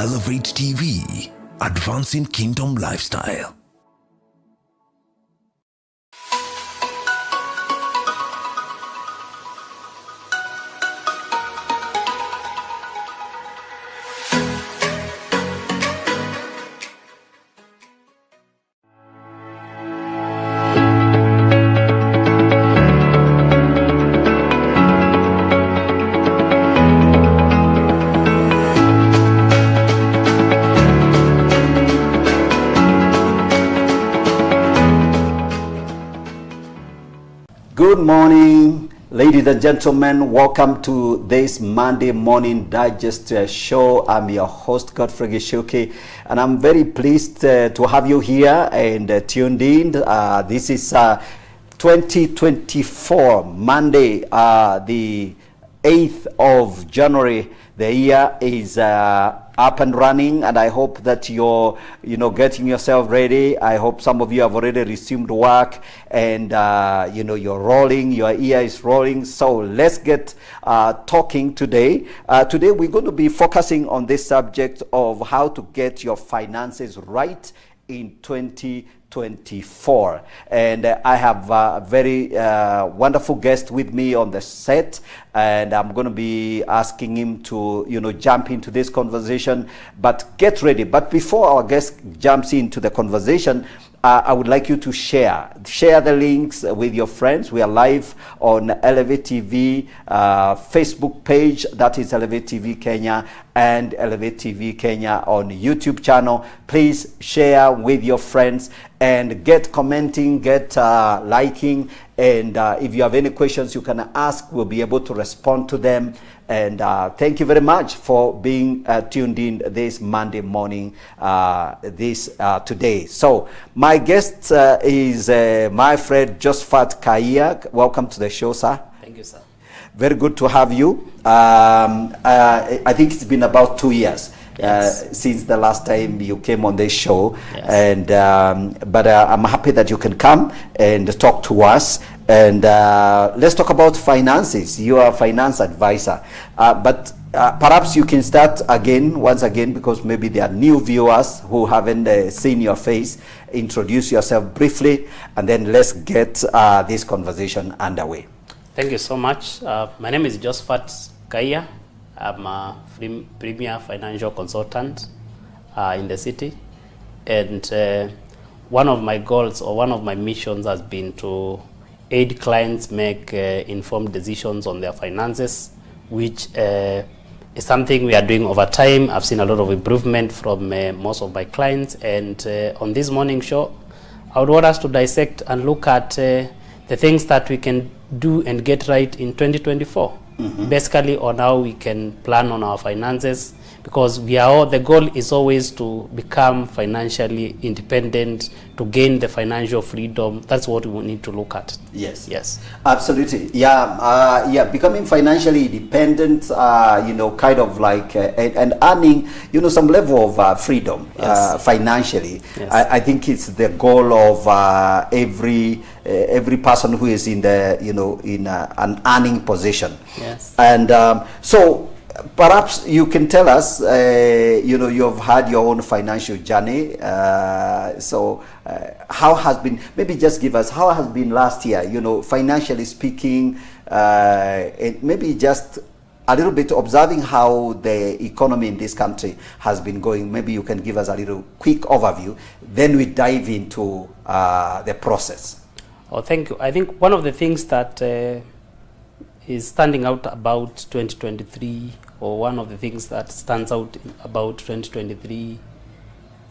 Elevate TV, advancing kingdom lifestyle. Good morning, ladies and gentlemen. Welcome to this Monday morning digest show. I'm your host, Godfrey Gishuki, and I'm very pleased to have you here and tuned in. This is 2024 Monday, the 8th of January. The year is up and running, and I hope that you're getting yourself ready. I hope some of you have already resumed work, and you're rolling, your ear is rolling. So let's get talking today. Today we're going to be focusing on this subject of how to get your finances right in 2024, and I have a very wonderful guest with me on the set, and I'm going to be asking him to jump into this conversation. But get ready. But before our guest jumps into the conversation, I would like you to share the links with your friends. We are live on Elevate TV Facebook page, that is Elevate TV Kenya, and Elevate TV Kenya on YouTube channel. Please share with your friends and get commenting, get liking, and if you have any questions you can ask, we'll be able to respond to them. And thank you very much for being tuned in this Monday morning, today. So my guest is my friend Josephat Kaia. Welcome to the show, sir. Thank you, sir. Very good to have you. I think it's been about 2 years. Yes. Since the last time you came on this show. Yes. And but I'm happy that you can come and talk to us, and let's talk about finances. You are a finance advisor, but perhaps you can start once again, because maybe there are new viewers who haven't seen your face. Introduce yourself briefly, and then let's get this conversation underway. Thank you so much. My name is Josephat Kaia. I'm a premier financial consultant in the city, and one of my goals or one of my missions has been to aid clients make informed decisions on their finances, which is something we are doing over time. I've seen a lot of improvement from most of my clients, and on this morning show, I would want us to dissect and look at the things that we can do and get right in 2024. Mm-hmm. Basically on how we can plan on our finances, because the goal is always to become financially independent, to gain the financial freedom. That's what we need to look at. Yes, absolutely. Becoming financially independent, kind of like and earning some level of freedom. Yes. Financially. Yes. I think it's the goal of every person who is in an earning position. Yes. And so perhaps you can tell us, you've had your own financial journey. How has been, maybe just give us, how has been last year, financially speaking, and maybe just a little bit observing how the economy in this country has been going. Maybe you can give us a little quick overview, then we dive into the process. Oh, thank you. I think one of the things that is standing out about 2023, or one of the things that stands out about 2023,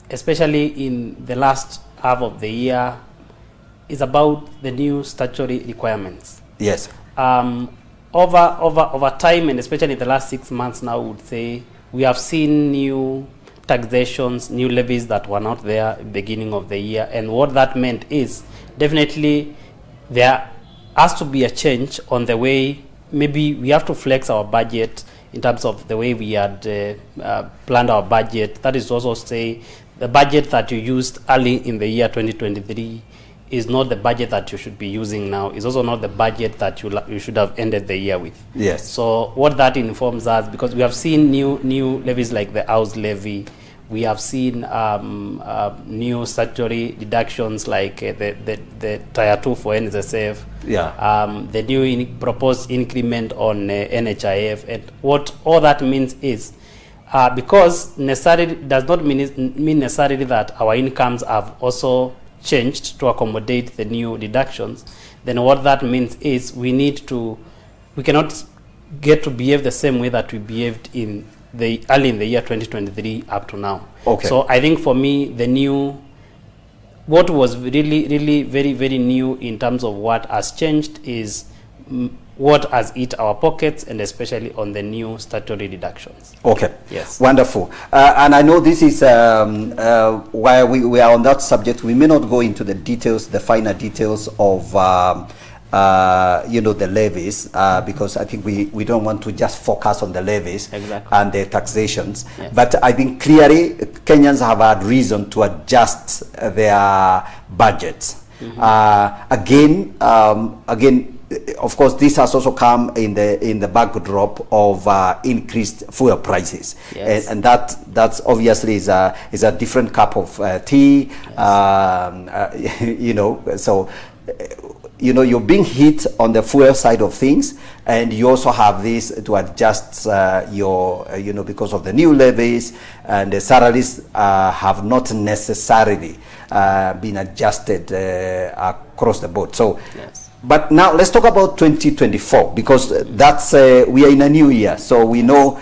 especially in the last half of the year, is about the new statutory requirements. Yes. Over time, and especially in the last 6 months now, I would say, we have seen new taxations, new levies that were not there at the beginning of the year. And what that meant is, definitely there has to be a change on the way. Maybe we have to flex our budget in terms of the way we had planned our budget. That is also say the budget that you used early in the year 2023 is not the budget that you should be using now. It's also not the budget that you should have ended the year with. Yes. So what that informs us, because we have seen new levies like the house levy, we have seen new statutory deductions like the Tier 2 for NSSF, the new proposed increment on NHIF, and what all that means is, because necessarily does not mean necessarily that our incomes have also changed to accommodate the new deductions. Then what that means is we cannot get to behave the same way that we behaved early in the year 2023 up to now. Okay. So I think for me, what was really very, very new in terms of what has changed is what has hit our pockets, and especially on the new statutory deductions. Okay. Yes. Wonderful. And I know this is why we are on that subject. We may not go into the details, the finer details of the levies, because I think we don't want to just focus on the levies. Exactly. And the taxations. Yes. But I think clearly Kenyans have had reason to adjust their budgets. Again, of course, this has also come in the backdrop of increased fuel prices. Yes. And that's obviously is a different cup of tea. Yes. So you're being hit on the fuel side of things, and you also have this to adjust because of the new levies, and the salaries have not necessarily been adjusted across the board. So, yes. But now let's talk about 2024, because that's we are in a new year. So we know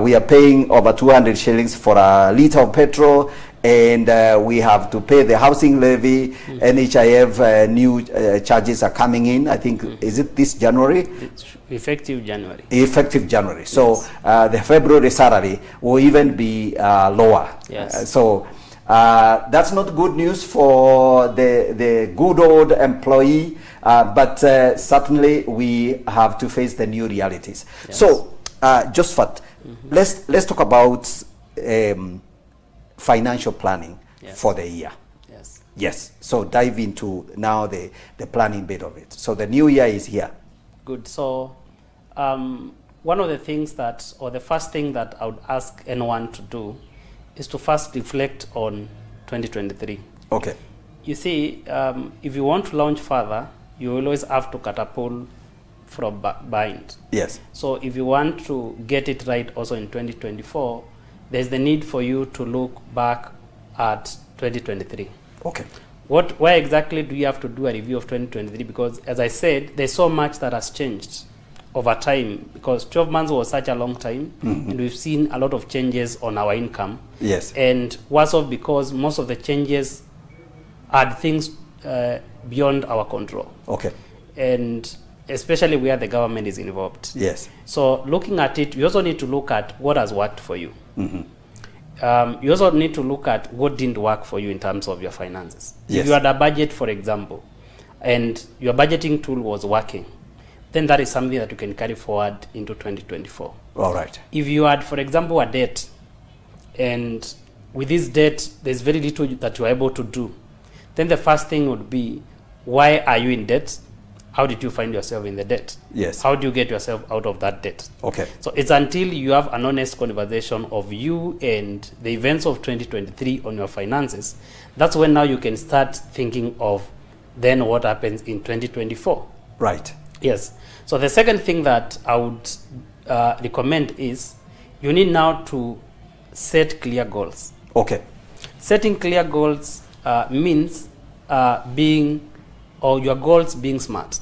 we are paying over 200 shillings for a liter of petrol, and we have to pay the housing levy. NHIF new charges are coming in. I think, is it this January? It's effective January. Effective January. So the February salary will even be lower. Yes. So that's not good news for the good old employee, but certainly we have to face the new realities. Yes. So, Josephat, let's talk about financial planning for the year. Yes. Yes. So dive into now the planning bit of it. So the new year is here. Good. So one of the things the first thing that I would ask anyone to do is to first reflect on 2023. Okay. You see, if you want to launch further, you always have to catapult from behind. Yes. So if you want to get it right also in 2024, there's the need for you to look back at 2023. Okay. Why exactly do you have to do a review of 2023? Because as I said, there's so much that has changed over time, because 12 months was such a long time, and we've seen a lot of changes on our income. Yes. And what's off, because most of the changes are things beyond our control. Okay. And especially where the government is involved. Yes. So looking at it, you also need to look at what has worked for you. You also need to look at what didn't work for you in terms of your finances. Yes. If you had a budget, for example, and your budgeting tool was working, then that is something that you can carry forward into 2024. All right. If you had, for example, a debt, and with this debt, there's very little that you're able to do, then the first thing would be, why are you in debt? How did you find yourself in the debt? Yes. How do you get yourself out of that debt? Okay. So it's until you have an honest conversation of you and the events of 2023 on your finances, that's when now you can start thinking of then what happens in 2024. Right. Yes. So the second thing that I would recommend is you need now to set clear goals. Okay. Setting clear goals means your goals being smart.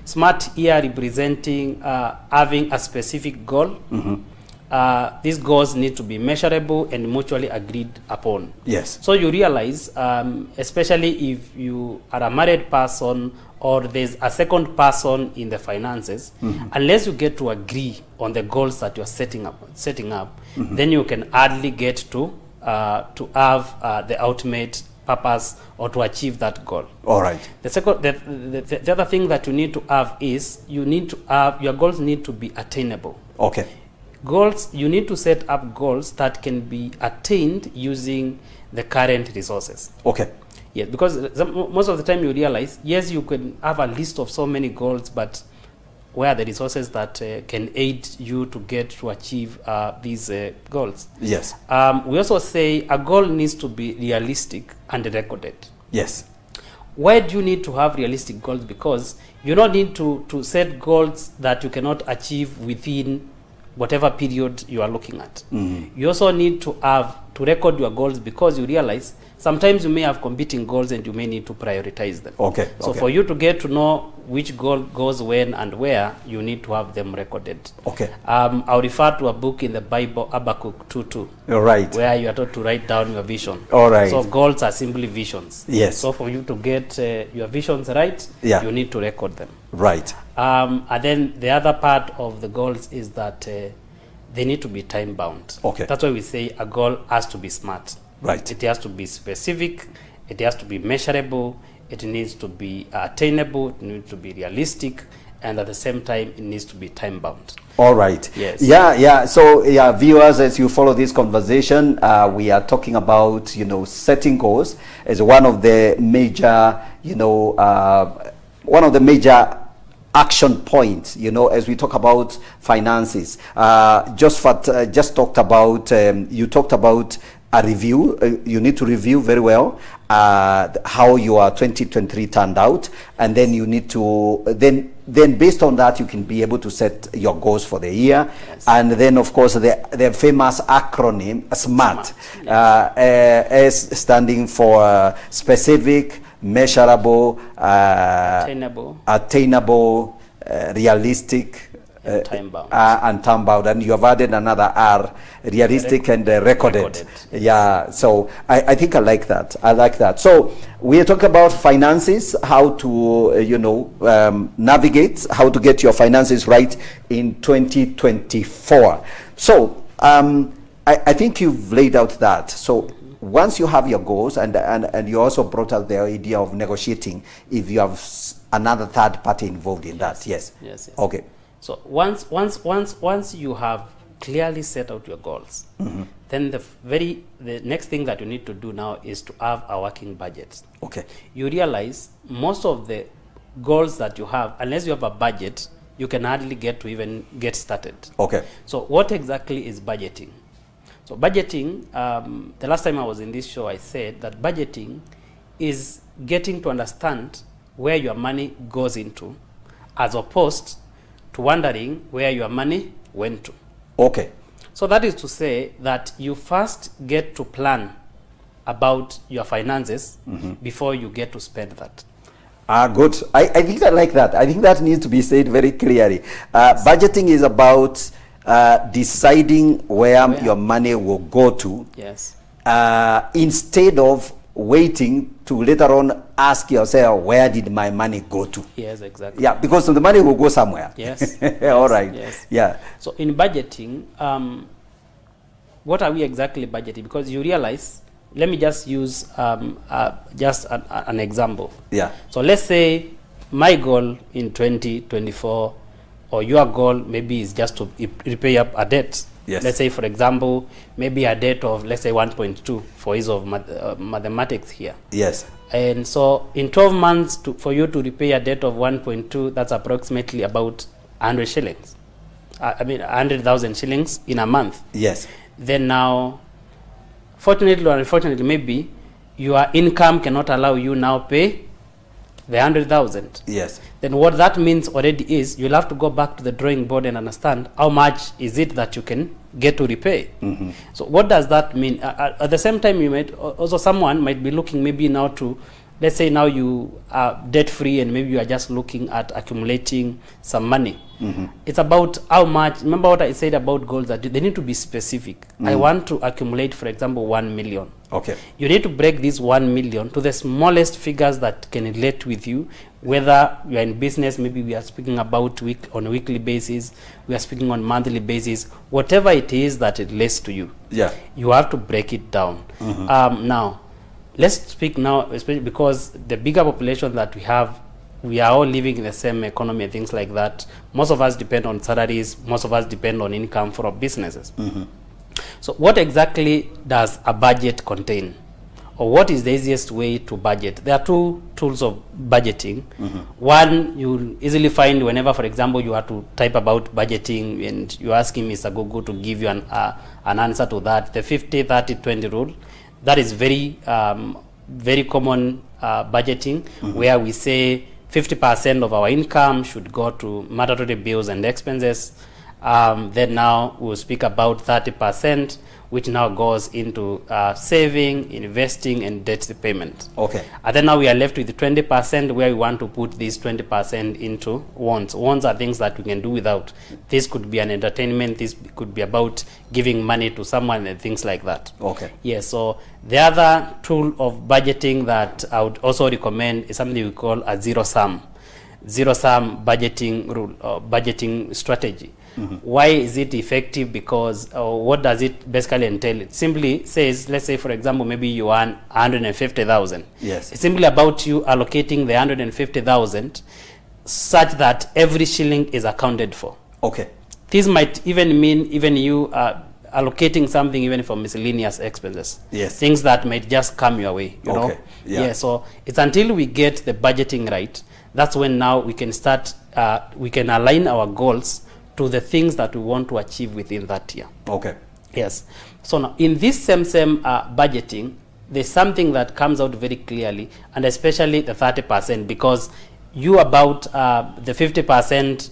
Smart here representing having a specific goal. These goals need to be measurable and mutually agreed upon. Yes. So you realize, especially if you are a married person or there's a second person in the finances, unless you get to agree on the goals that you're setting up, then you can hardly get to have the ultimate purpose or to achieve that goal. All right. The other thing that you need to have is your goals need to be attainable. Okay. You need to set up goals that can be attained using the current resources. Okay. Yes, because most of the time you realize, yes, you can have a list of so many goals, but where are the resources that can aid you to get to achieve these goals? Yes. We also say a goal needs to be realistic and recorded. Yes. Why do you need to have realistic goals? Because you don't need to set goals that you cannot achieve within whatever period you are looking at. You also need to record your goals, because you realize sometimes you may have competing goals and you may need to prioritize them. Okay. So for you to get to know which goal goes when and where, you need to have them recorded. Okay. I'll refer to a book in the Bible, Habakkuk 2:2. All right. Where you are taught to write down your vision. All right. So goals are simply visions. Yes. So for you to get your visions right, Yeah. you need to record them. Right. And then the other part of the goals is that they need to be time bound. Okay. That's why we say a goal has to be smart. Right. It has to be specific. It has to be measurable. It needs to be attainable. It needs to be realistic. And at the same time, it needs to be time bound. All right. Yes. Yeah. So, viewers, as you follow this conversation, we are talking about, setting goals as one of the major, action points, as we talk about finances. Josephat just talked about, you talked about a review. You need to review very well how your 2023 turned out, and then you need to then based on that you can be able to set your goals for the year. Yes. And then of course the famous acronym SMART, Yes. S standing for specific, measurable, attainable, realistic, And time bound. and time bound, and you have added another R, realistic and recorded. Recorded. Yeah, so I think I like that. So we are talking about finances, how to navigate, how to get your finances right in 2024. So I think you've laid out that. So once you have your goals, and you also brought out the idea of negotiating if you have another third party involved in that. Yes. Okay. So once you have clearly set out your goals, then the next thing that you need to do now is to have a working budget. Okay. You realize most of the goals that you have, unless you have a budget, you can hardly get started. Okay. So what exactly is budgeting? So budgeting, the last time I was in this show, I said that budgeting is getting to understand where your money goes into, as opposed to wondering where your money went to. Okay. So that is to say that you first get to plan about your finances before you get to spend that. Good. I think I like that. I think that needs to be said very clearly. Budgeting is about deciding where your money will go to. Yes. Instead of waiting to later on ask yourself, where did my money go to? Yes, exactly. Yeah, because the money will go somewhere. Yes. All right. Yes. Yeah. So in budgeting, what are we exactly budgeting? Because you realize, let me just use just an example. Yeah. So let's say my goal in 2024, or your goal maybe is just to repay up a debt. Yes. Let's say, for example, maybe a debt of, let's say, 1.2 for ease of mathematics here. Yes. And so in 12 months, for you to repay a debt of 1.2, that's approximately about 100 shillings. 100,000 shillings in a month. Yes. Then now, fortunately or unfortunately, maybe your income cannot allow you now pay the 100,000. Yes. Then what that means already is you'll have to go back to the drawing board and understand how much is it that you can get to repay. So what does that mean? At the same time, someone might be looking maybe now to, let's say now you are debt free and maybe you are just looking at accumulating some money. It's about how much. Remember what I said about goals, that they need to be specific. I want to accumulate, for example, 1 million. Okay. You need to break this 1 million to the smallest figures that can relate with you. Whether you are in business, maybe we are speaking about on a weekly basis, we are speaking on monthly basis, whatever it is that it relates to you. Yeah. You have to break it down. Now, let's speak now, especially because the bigger population that we have, we are all living in the same economy and things like that. Most of us depend on salaries. Most of us depend on income for our businesses. So what exactly does a budget contain? or what is the easiest way to budget? There are two tools of budgeting. One you easily find whenever, for example, you have to type about budgeting and you're asking Mr. Google to give you an answer to that. The 50-30-20 rule, that is very common budgeting, where we say 50% of our income should go to mandatory bills and expenses. Then now we'll speak about 30%, which now goes into saving, investing, and debt repayment. Okay. And then now we are left with 20%, where we want to put this 20% into wants. Wants are things that we can do without. This could be an entertainment. This could be about giving money to someone and things like that. Okay. Yes. So the other tool of budgeting that I would also recommend is something we call a zero-sum budgeting rule or budgeting strategy. Why is it effective? Because what does it basically entail? It simply says, let's say, for example, maybe you earn 150,000. Yes. It's simply about you allocating the 150,000 such that every shilling is accounted for. Okay. This might even mean even you allocating something even for miscellaneous expenses. Yes. Things that might just come your way, you know? Yeah. So it's until we get the budgeting right, that's when now we can start, we can align our goals to the things that we want to achieve within that year. Okay. Yes. So now in this same budgeting, there's something that comes out very clearly, and especially the 30%, because you about the 50%,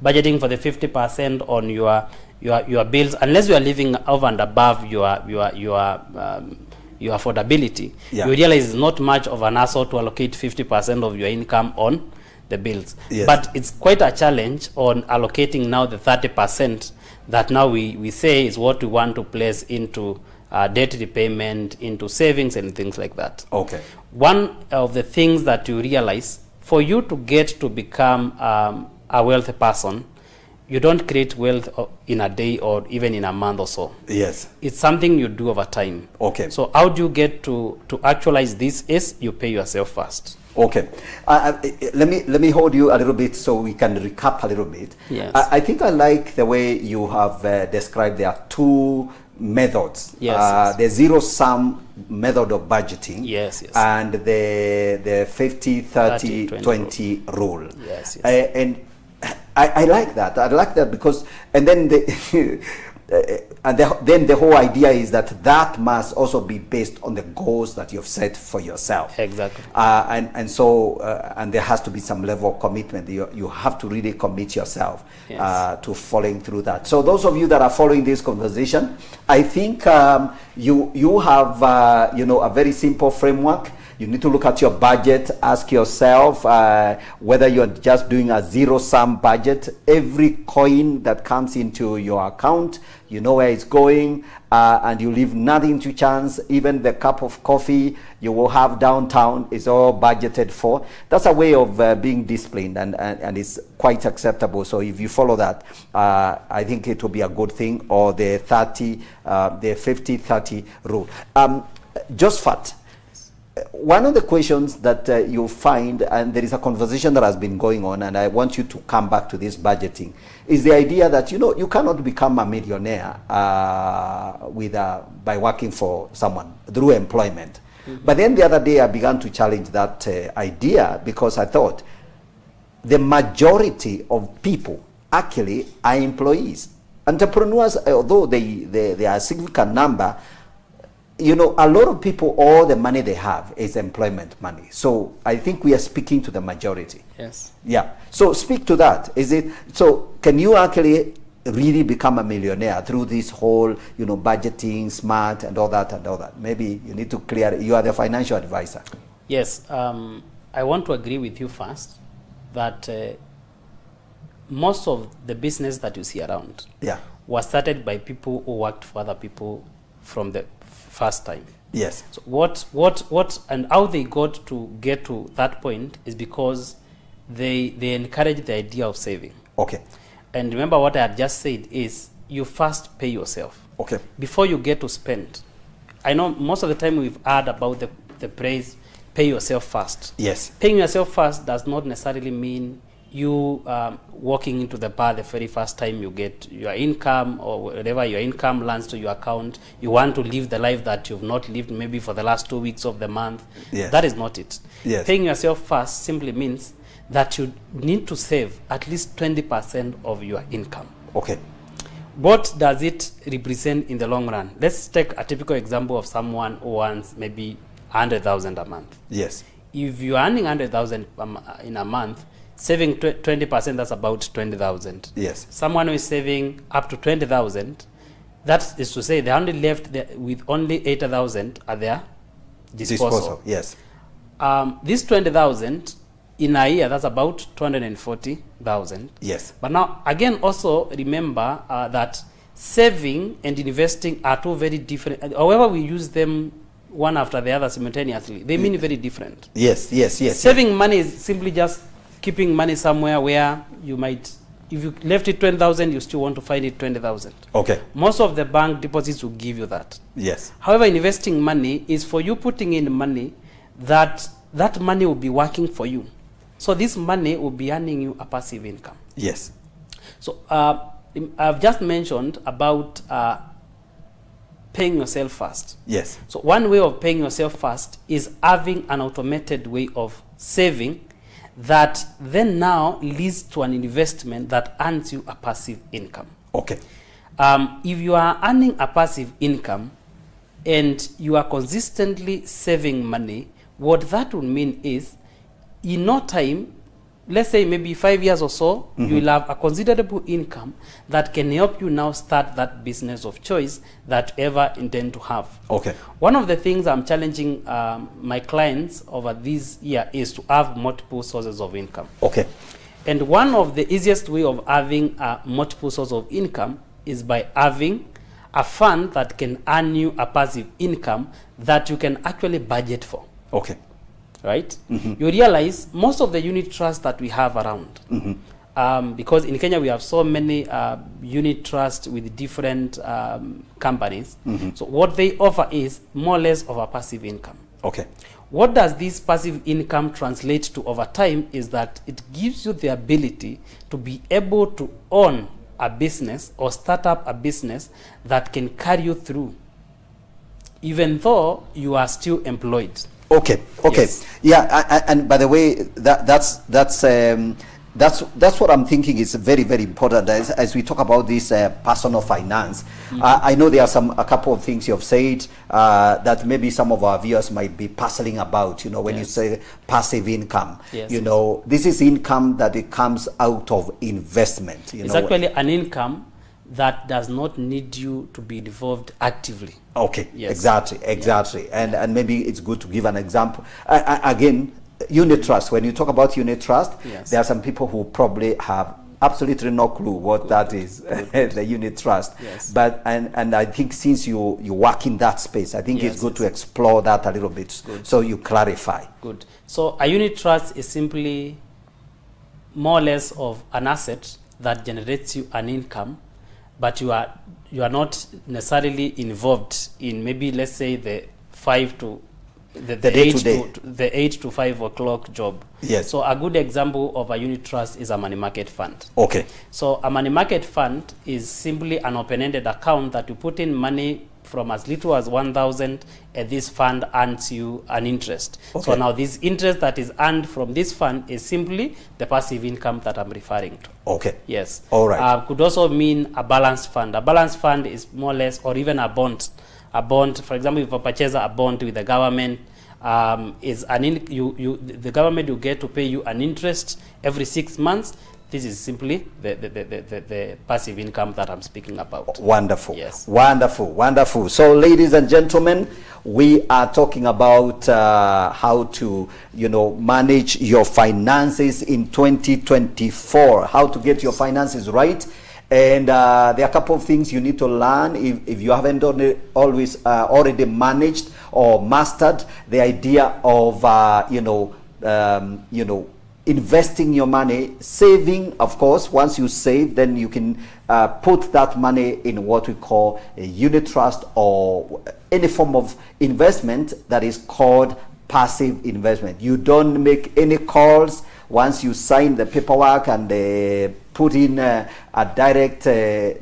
budgeting for the 50% on your bills, unless you are living over and above your affordability, Yeah. you realize it's not much of an hassle to allocate 50% of your income on the bills. Yes. But it's quite a challenge on allocating now the 30% that now we say is what we want to place into debt repayment, into savings and things like that. Okay. One of the things that you realize, for you to get to become a wealthy person, you don't create wealth in a day or even in a month or so. Yes. It's something you do over time. Okay. So how do you get to actualize this is you pay yourself first. Okay. Let me hold you a little bit so we can recap a little bit. Yes. I think I like the way you have described there are two methods. Yes. The zero-sum method of budgeting. Yes. And the 50-30-20 rule. Yes. And I like that. I like that because, and then then the whole idea is that must also be based on the goals that you've set for yourself. Exactly. And there has to be some level of commitment. You have to really commit yourself to following through that. So those of you that are following this conversation, I think you have a very simple framework. You need to look at your budget, ask yourself whether you're just doing a zero-sum budget. Every coin that comes into your account, you know where it's going, and you leave nothing to chance. Even the cup of coffee you will have downtown is all budgeted for. That's a way of being disciplined, and it's quite acceptable. So if you follow that, I think it will be a good thing. Or the 50-30 rule. Josephat, one of the questions that you'll find, and there is a conversation that has been going on, and I want you to come back to this budgeting, is the idea that, you cannot become a millionaire by working for someone through employment. But then the other day I began to challenge that idea, because I thought the majority of people actually are employees. Entrepreneurs, although they are a significant number, a lot of people, all the money they have is employment money. So I think we are speaking to the majority. Yes. Yeah. So speak to that. Can you actually really become a millionaire through this whole, budgeting, smart and all that? Maybe you need to clear it. You are the financial advisor. Yes. I want to agree with you first that most of the business that you see around was started by people who worked for other people from the first time. Yes. So what and how they got to get to that point is because they encourage the idea of saving. Okay. And remember what I had just said is you first pay yourself. Okay. Before you get to spend. I know most of the time we've heard about the phrase pay yourself first. Yes. Paying yourself first does not necessarily mean you walking into the bar the very first time you get your income, or whatever your income lands to your account, you want to live the life that you've not lived maybe for the last 2 weeks of the month. Yes. That is not it. Yes. Paying yourself first simply means that you need to save at least 20% of your income. Okay. What does it represent in the long run? Let's take a typical example of someone who earns maybe 100,000 a month. Yes. If you're earning 100,000 in a month, saving 20%, that's about 20,000. Yes. Someone who is saving up to 20,000, that is to say they're only left with only 80,000 at their disposal. Yes. This 20,000 in a year, that's about 240,000. Yes. But now, again, also remember that saving and investing are two very different. However, we use them one after the other simultaneously, they mean very different. Yes, yes, yes. Saving money is simply just keeping money somewhere where you might, if you left it 20,000, you still want to find it 20,000. Okay. Most of the bank deposits will give you that. Yes. However, investing money is for you putting in money that money will be working for you. So this money will be earning you a passive income. Yes. So I've just mentioned about paying yourself first. Yes. So one way of paying yourself first is having an automated way of saving that then now leads to an investment that earns you a passive income. Okay. If you are earning a passive income and you are consistently saving money, what that would mean is in no time, let's say maybe 5 years or so, you will have a considerable income that can help you now start that business of choice that you ever intend to have. Okay. One of the things I'm challenging my clients over this year is to have multiple sources of income. Okay. And one of the easiest way of having multiple sources of income is by having a fund that can earn you a passive income that you can actually budget for. Okay. Right? You realize most of the unit trusts that we have around, because in Kenya we have so many unit trusts with different companies. So what they offer is more or less of a passive income. Okay. What does this passive income translate to over time is that it gives you the ability to be able to own a business or start up a business that can carry you through, even though you are still employed. Okay. Okay. Yes. Yeah. And by the way, that's what I'm thinking is very, very important as we talk about this personal finance. I know there are a couple of things you have said that maybe some of our viewers might be puzzling about. You know, when you say passive income, you know, this is income that it comes out of investment. It's actually an income that does not need you to be involved actively. Okay, yes. Exactly. And maybe it's good to give an example. Again, unit trust. When you talk about unit trust, there are some people who probably have absolutely no clue what that is, the unit trust. Yes. But and I think since you work in that space, I think it's good to explore that a little bit. Good. So you clarify. Good. So a unit trust is simply more or less of an asset that generates you an income, but you are not necessarily involved in, maybe let's say the 8 to 5 o'clock job. Yes. So a good example of a unit trust is a money market fund. Okay. So a money market fund is simply an open-ended account that you put in money from as little as 1,000, and this fund earns you an interest. Okay. So now this interest that is earned from this fund is simply the passive income that I'm referring to. Okay. Yes. All right. Could also mean a balanced fund. A balanced fund is more or less, or even a bond. A bond, for example, if you purchase a bond with the government, the government will get to pay you an interest every 6 months. This is simply the passive income that I'm speaking about. Wonderful. Yes. Wonderful. So, ladies and gentlemen, we are talking about how to, manage your finances in 2024, how to get your finances right. And there are a couple of things you need to learn if you haven't already managed or mastered the idea of, investing your money, saving. Of course, once you save, then you can put that money in what we call a unit trust or any form of investment that is called passive investment. You don't make any calls once you sign the paperwork and put in a direct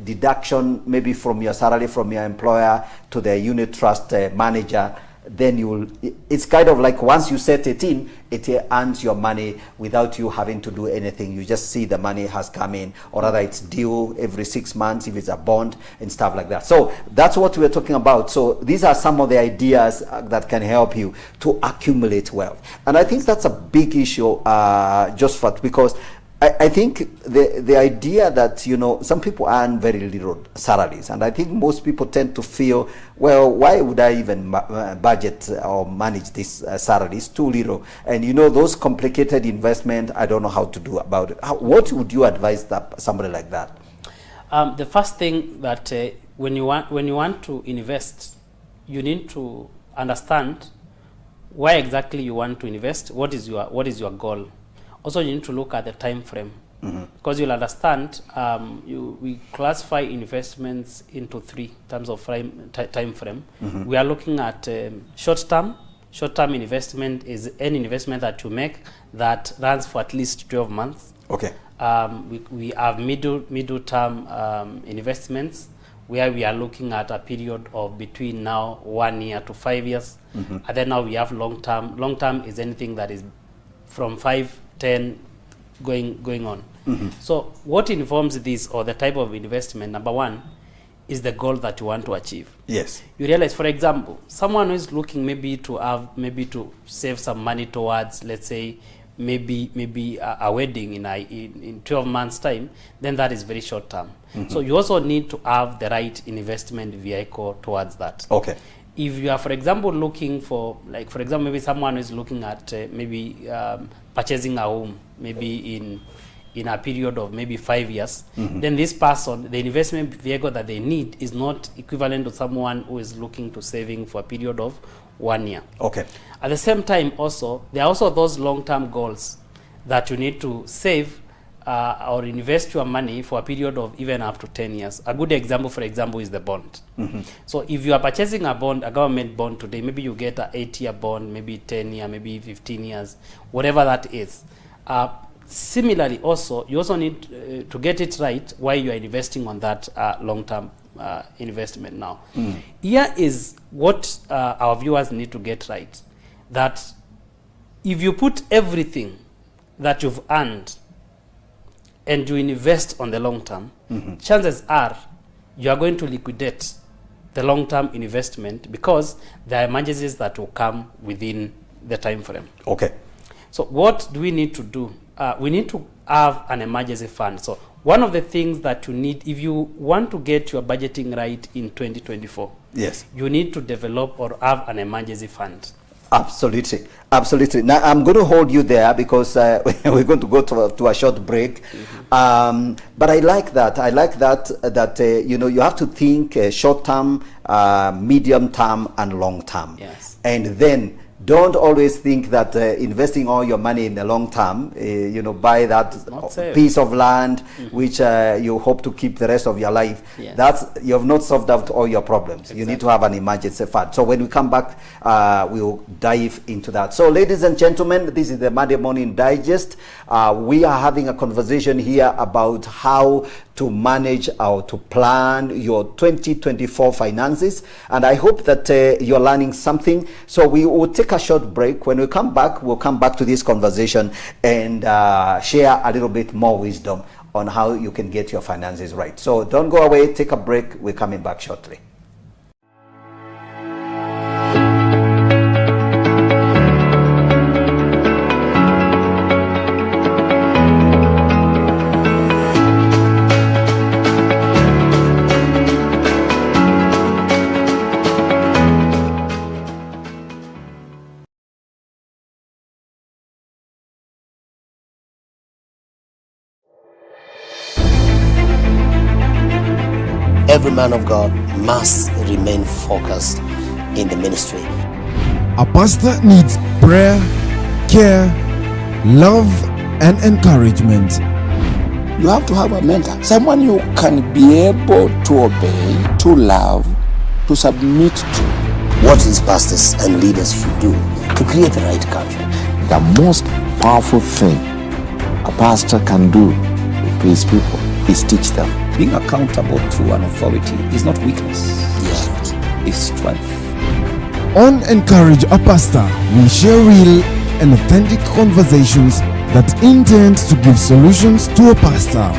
deduction, maybe from your salary from your employer to the unit trust manager, then it's kind of like once you set it in, it earns your money without you having to do anything. You just see the money has come in, or rather it's due every 6 months if it's a bond and stuff like that. So that's what we're talking about. So these are some of the ideas that can help you to accumulate wealth. And I think that's a big issue, Josephat, because I think the idea that, some people earn very little salaries, and I think most people tend to feel, well, why would I even budget or manage this salary? It's too little. And those complicated investment, I don't know how to do about it. What would you advise somebody like that? The first thing that when you want to invest, you need to understand why exactly you want to invest. What is your goal? Also, you need to look at the time frame, because you'll understand we classify investments into 3 terms of time frame. We are looking at short term. Short-term investment is any investment that you make that runs for at least 12 months. Okay. We have middle-term investments where we are looking at a period of between now 1 year to 5 years. And then now we have long-term. Long-term is anything that is from 5, 10 going on. So what informs this, or the type of investment? Number one is the goal that you want to achieve. Yes. You realize, for example, someone who is looking maybe to save some money towards, let's say, maybe a wedding in 12 months time, then that is very short term. So you also need to have the right investment vehicle towards that. Okay. If you are, for example, looking for, like, for example, maybe someone is looking at purchasing a home, maybe in a period of maybe 5 years, then this person, the investment vehicle that they need is not equivalent to someone who is looking to saving for a period of 1 year. Okay. At the same time, also, there are also those long-term goals that you need to save or invest your money for a period of even up to 10 years. A good example, for example, is the bond. So if you are purchasing a bond, a government bond today, maybe you get an 8-year bond, maybe 10 year, maybe 15 years, whatever that is. Similarly, also, you also need to get it right while you are investing on that long-term investment now. Here is what our viewers need to get right. That if you put everything that you've earned and you invest on the long term, chances are you are going to liquidate the long-term investment, because there are emergencies that will come within the time frame. Okay. So what do we need to do? We need to have an emergency fund. So one of the things that you need, if you want to get your budgeting right in 2024, yes, you need to develop or have an emergency fund. Absolutely, absolutely. Now I'm going to hold you there because we're going to go to a short break. But I like that. I like that you have to think short term, medium term, and long term. Yes. And then don't always think that investing all your money in the long term, buy that piece of land which you hope to keep the rest of your life. Yes. You have not solved out all your problems. Exactly. You need to have an emergency fund. So when we come back, we'll dive into that. So ladies and gentlemen, this is the Monday Morning Digest. We are having a conversation here about how to manage or to plan your 2024 finances, and I hope that you're learning something. So we will take a short break. When we come back, we'll come back to this conversation and share a little bit more wisdom on how you can get your finances right. So don't go away, take a break. We're coming back shortly. Every man of God must remain focused in the ministry. A pastor needs prayer, care, love, and encouragement. You have to have a mentor, someone you can be able to obey, to love, to submit to. What these pastors and leaders should do to create the right culture. The most powerful thing a pastor can do to his people is teach them. Being accountable to an authority is not weakness, Yeah. it's strength. On Encourage a Pastor, we share real and authentic conversations that intend to give solutions to a pastor.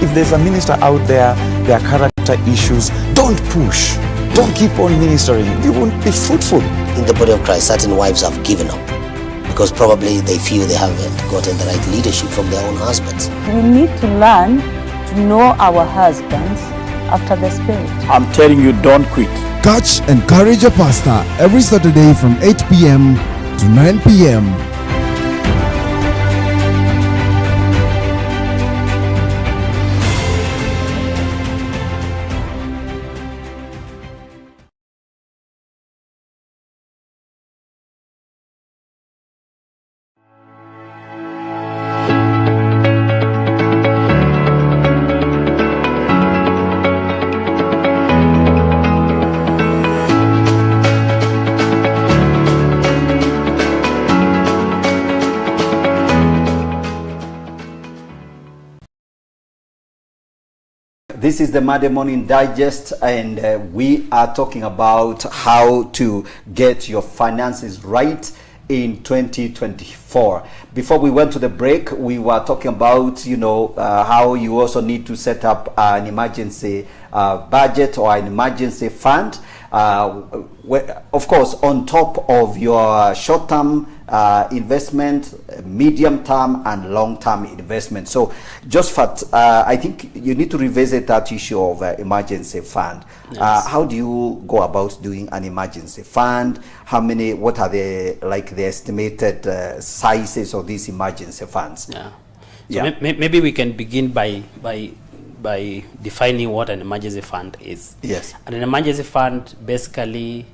If there's a minister out there are character issues, don't push. Don't keep on ministering. You won't be fruitful. In the body of Christ, certain wives have given up because probably they feel they haven't gotten the right leadership from their own husbands. We need to learn to know our husbands after the Spirit. I'm telling you, don't quit. Catch Encourage a Pastor every Saturday from 8 p.m. to 9 p.m. This is the Monday Morning Digest, and we are talking about how to get your finances right in 2024. Before we went to the break, we were talking about, how you also need to set up an emergency budget or an emergency fund. Of course, on top of your short-term investment, medium-term and long-term investment. So, Josephat, I think you need to revisit that issue of emergency fund. Yes. How do you go about doing an emergency fund? What are the estimated sizes of these emergency funds? So maybe we can begin by defining what an emergency fund is. Yes. And an emergency fund basically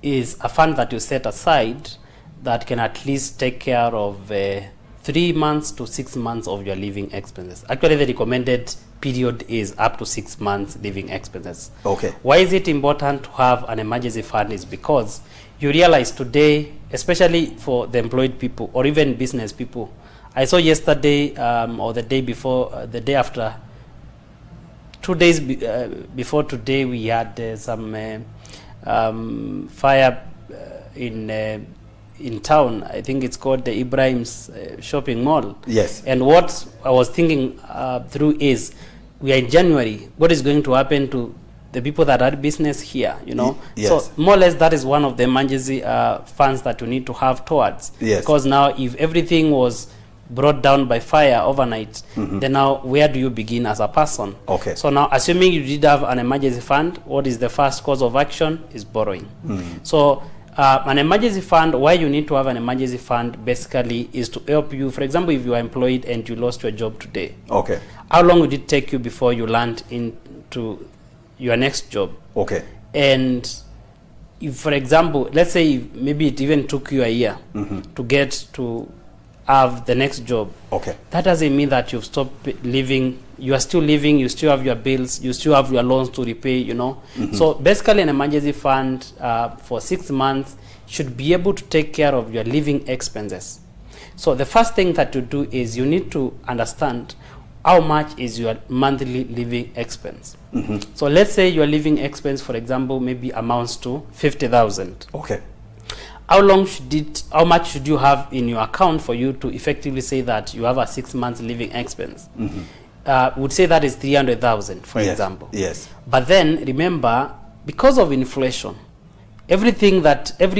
is a fund that you set aside that can at least take care of 3 months to 6 months of your living expenses. Actually, the recommended period is up to 6 months living expenses. Okay. Why is it important to have an emergency fund? Is because you realize today, especially for the employed people or even business people, I saw yesterday or the day before, the day after, 2 days before today, we had some fire in town. I think it's called the Ibrahim's shopping mall. Yes. And what I was thinking through is, we are in January. What is going to happen to the people that had business here? Yes. So more or less, that is one of the emergency funds that you need to have towards. Yes. Because now, if everything was brought down by fire overnight, then now where do you begin as a person? Okay. So now, assuming you did have an emergency fund, what is the first course of action? Is borrowing. So an emergency fund, why you need to have an emergency fund basically is to help you. For example, if you are employed and you lost your job today, okay, how long would it take you before you land into your next job? Okay. And if, for example, let's say maybe it even took you a year to get to have the next job. Okay. That doesn't mean that you've stopped living. You are still living, you still have your bills, you still have your loans to repay, So basically an emergency fund for 6 months should be able to take care of your living expenses. So the first thing that you do is you need to understand how much is your monthly living expense. So let's say your living expense, for example, maybe amounts to 50,000. Okay. How much should you have in your account for you to effectively say that you have a 6 months living expense? Would say that is 300,000, for example. Yes. But then remember, because of inflation, every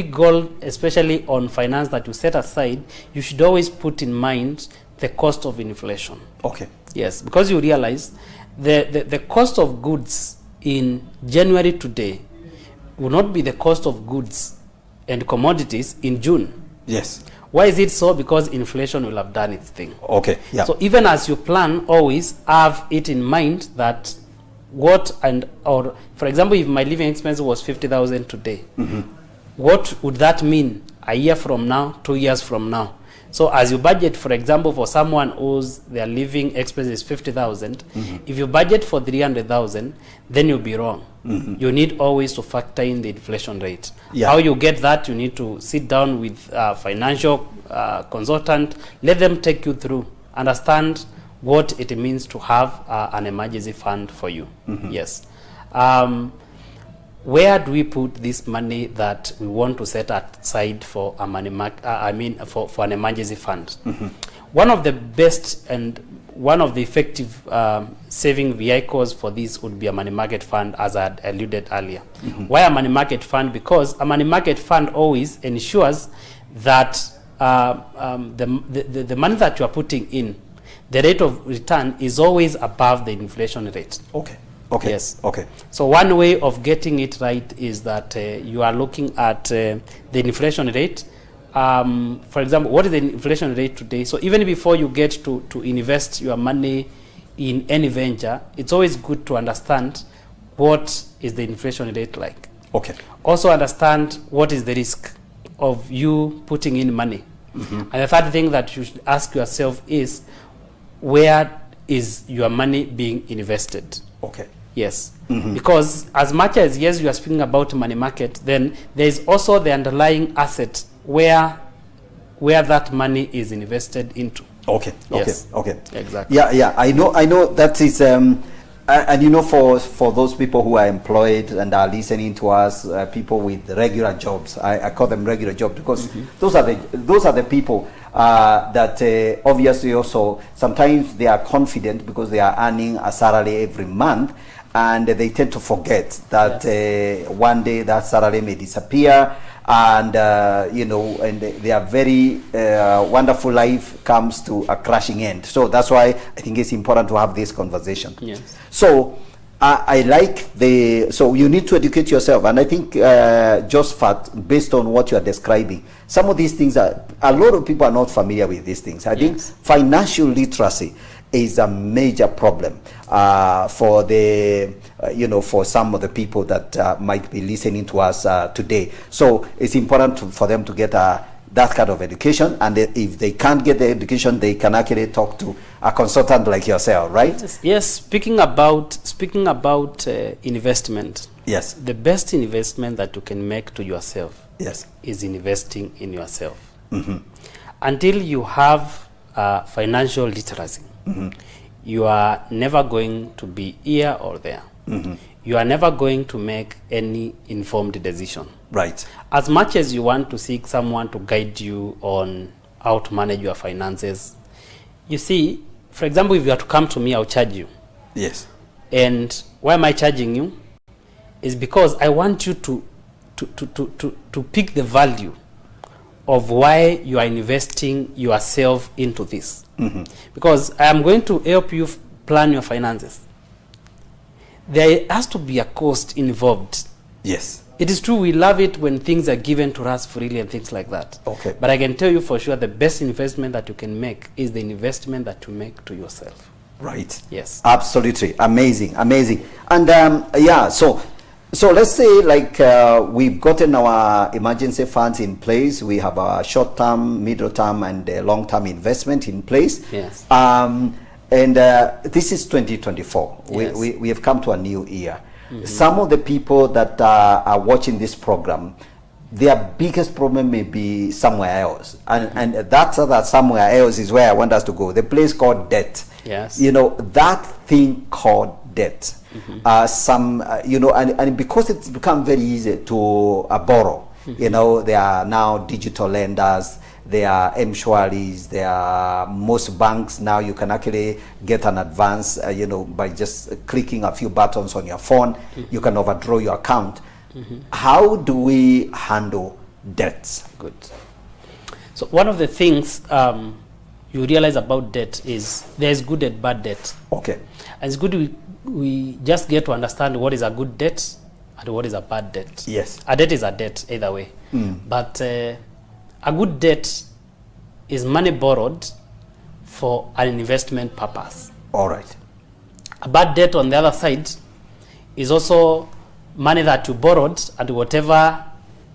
goal, especially on finance that you set aside, you should always put in mind the cost of inflation. Okay. Yes, because you realize the cost of goods in January today will not be the cost of goods and commodities in June. Yes. Why is it so? Because inflation will have done its thing. Okay. Yeah. So even as you plan, always have it in mind that for example, if my living expense was 50,000 today, what would that mean a year from now, 2 years from now? So as you budget, for example, for someone whose their living expense is 50,000, if you budget for 300,000, then you'll be wrong. You need always to factor in the inflation rate. Yeah. How you get that, you need to sit down with a financial consultant, let them take you through understand what it means to have an emergency fund for you. Yes. Where do we put this money that we want to set aside for a money for an emergency fund? One of the best and one of the effective saving vehicles for this would be a money market fund, as I had alluded earlier. Why a money market fund? Because a money market fund always ensures that the money that you are putting in, the rate of return is always above the inflation rate. Okay. Okay. Yes. Okay. So one way of getting it right is that you are looking at the inflation rate. For example, what is the inflation rate today? So even before you get to invest your money in any venture, it's always good to understand what is the inflation rate like. Okay. Also understand what is the risk of you putting in money. And the third thing that you should ask yourself is, where is your money being invested? Okay. Yes. Because as much as, yes, you are speaking about money market, then there is also the underlying asset where that money is invested into. Okay. Yes. Okay. Exactly. Yeah. I know that is and you know, for those people who are employed and are listening to us, people with regular jobs, I call them regular jobs because those are the people that obviously also sometimes they are confident because they are earning a salary every month, and they tend to forget that one day that salary may disappear, and you know, and their very wonderful life comes to a crashing end. So that's why I think it's important to have this conversation. Yes. So I like so you need to educate yourself, and I think Josephat, based on what you are describing, some of these things a lot of people are not familiar with these things. I think financial literacy is a major problem for the for some of the people that might be listening to us today. So it's important for them to get that kind of education, and if they can't get the education, they can actually talk to a consultant like yourself, right? Yes. Speaking about investment. Yes. The best investment that you can make to yourself. Yes. Is investing in yourself. Until you have financial literacy, you are never going to be here or there. You are never going to make any informed decision. Right. As much as you want to seek someone to guide you on how to manage your finances, you see, for example, if you are to come to me, I'll charge you. Yes. And why am I charging you? Is because I want you to pick the value of why you are investing yourself into this. Because I am going to help you plan your finances. There has to be a cost involved. Yes. It is true, we love it when things are given to us freely and things like that. Okay. But I can tell you for sure the best investment that you can make is the investment that you make to yourself. Right. Yes. Absolutely. Amazing. And so let's say like we've gotten our emergency funds in place. We have our short-term, middle-term, and long-term investment in place. Yes. And this is 2024. Yes. We have come to a new year. Some of the people that are watching this program, their biggest problem may be somewhere else. And that somewhere else is where I want us to go. The place called debt. Yes. You know, that thing called debt. And because it's become very easy to borrow, you know, there are now digital lenders, there are M-Shwaris, there are most banks now you can actually get an advance, by just clicking a few buttons on your phone, you can overdraw your account. How do we handle debts? Good. So one of the things you realize about debt is there's good and bad debt. Okay. And it's good we just get to understand what is a good debt and what is a bad debt. Yes. A debt is a debt either way. But a good debt is money borrowed for an investment purpose. All right. A bad debt on the other side is also money that you borrowed, and whatever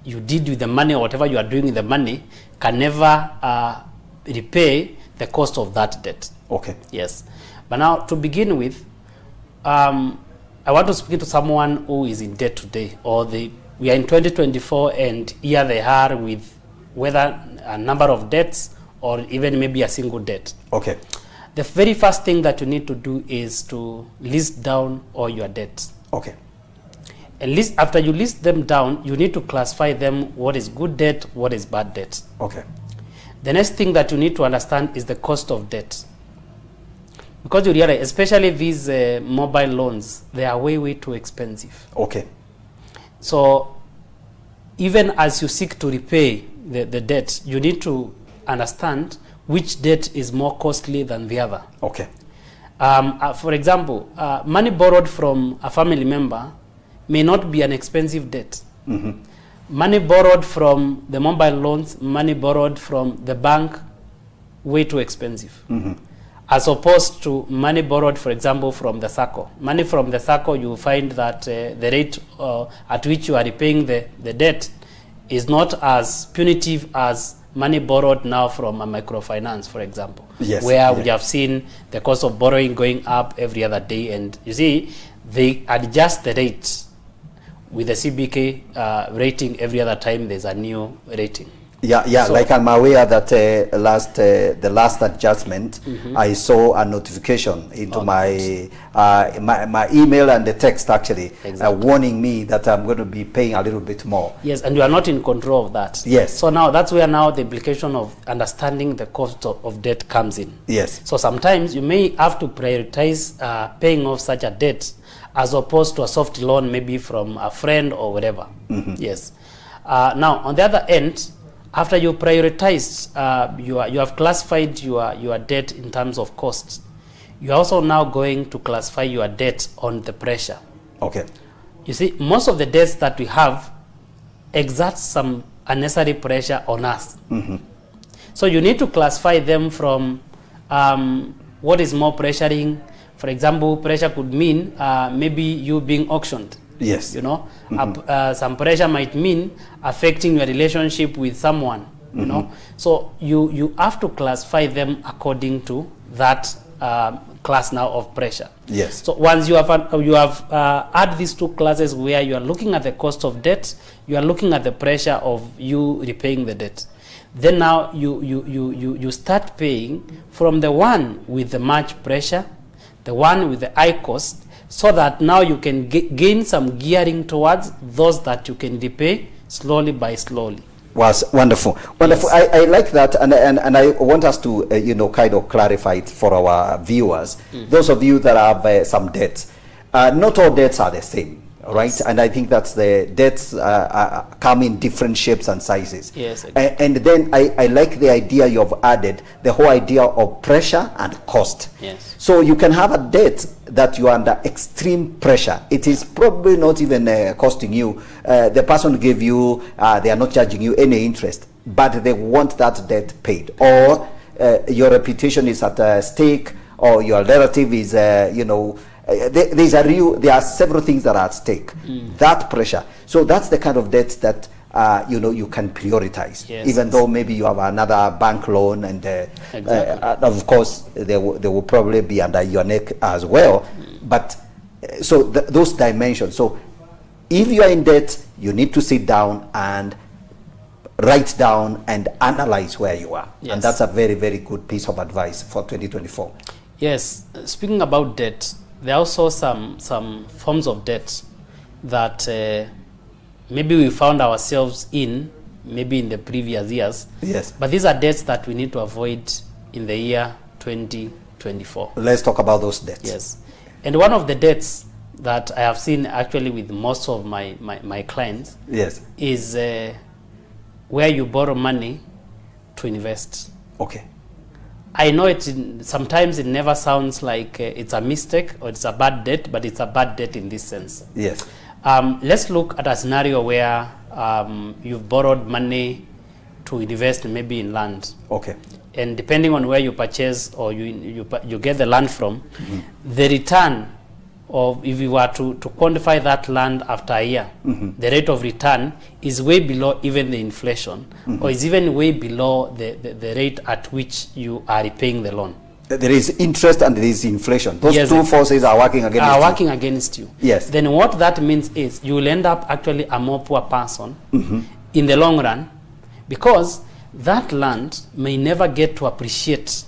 you did with the money or whatever you are doing with the money can never repay the cost of that debt. Okay. Yes. But now, to begin with, I want to speak to someone who is in debt today, or we are in 2024 and here they are with whether a number of debts or even maybe a single debt. Okay. the very first thing that you need to do is to list down all your debts. Okay. And after you list them down, you need to classify them, what is good debt, what is bad debt. Okay. The next thing that you need to understand is the cost of debt. Because you realize, especially these mobile loans, they are way, way too expensive. Okay. So even as you seek to repay the debt, you need to understand which debt is more costly than the other. Okay. For example, money borrowed from a family member may not be an expensive debt. Mm-hmm. Money borrowed from the mobile loans, money borrowed from the bank, way too expensive. Mm-hmm. As opposed to money borrowed, for example, from the SACCO. Money from the SACCO, you find that the rate at which you are repaying the debt is not as punitive as money borrowed now from a microfinance, for example. Yes. Where we have seen the cost of borrowing going up every other day. And you see, they adjust the rates with the CBK rating every other time there's a new rating. Yeah. So, like I'm aware that the last adjustment, mm-hmm. I saw a notification into my email and the text actually, exactly. Warning me that I'm going to be paying a little bit more. Yes, and you are not in control of that. Yes. So now that's where now the implication of understanding the cost of debt comes in. Yes. So sometimes you may have to prioritize paying off such a debt as opposed to a soft loan, maybe from a friend or whatever. Mm-hmm. Yes. Now on the other end, after you prioritized, you have classified your debt in terms of cost. You are also now going to classify your debt on the pressure. Okay. You see, most of the debts that we have exert some unnecessary pressure on us. Mm-hmm. So you need to classify them from what is more pressuring. For example, pressure could mean maybe you being auctioned. Yes. You know, mm-hmm. Some pressure might mean affecting your relationship with someone. You mm-hmm. know, so you have to classify them according to that class now of pressure. Yes. So once you have add these two classes where you are looking at the cost of debt, you are looking at the pressure of you repaying the debt. Then now you start paying from the one with the much pressure, the one with the high cost, so that now you can gain some gearing towards those that you can repay slowly by slowly. Was wonderful. Yes. I like that, and I want us to kind of clarify it for our viewers. Mm-hmm. Those of you that have some debts, not all debts are the same, right? Yes. And I think that's the debts come in different shapes and sizes. Yes. And then I like the idea you have added, the whole idea of pressure and cost. Yes. So you can have a debt that you are under extreme pressure. It is probably not even costing you. The person gave you, they are not charging you any interest, but they want that debt paid. Or your reputation is at stake, or your relative is, there are several things that are at stake. That pressure. So that's the kind of debt that you can prioritize, yes, even though maybe you have another bank loan, and of course they will probably be under your neck as well. But so those dimensions. So if you are in debt, you need to sit down and write down and analyze where you are. Yes. And that's a very, very good piece of advice for 2024. Yes. Speaking about debt, there are also some forms of debt that maybe we found ourselves in, maybe in the previous years. Yes. But these are debts that we need to avoid in the year 2024. Let's talk about those debts. Yes. And one of the debts that I have seen actually with most of my clients, yes, is where you borrow money to invest. Okay. I know sometimes it never sounds like it's a mistake or it's a bad debt, but it's a bad debt in this sense. Yes. Let's look at a scenario where you've borrowed money to invest maybe in land. Okay. And depending on where you purchase or you get the land from, the return of, if you were to quantify that land after a year, the rate of return is way below even the inflation, or is even way below the rate at which you are repaying the loan. There is interest and there is inflation. Those yes, two forces are working against you. Yes. Then what that means is you will end up actually a more poor person in the long run, because that land may never get to appreciate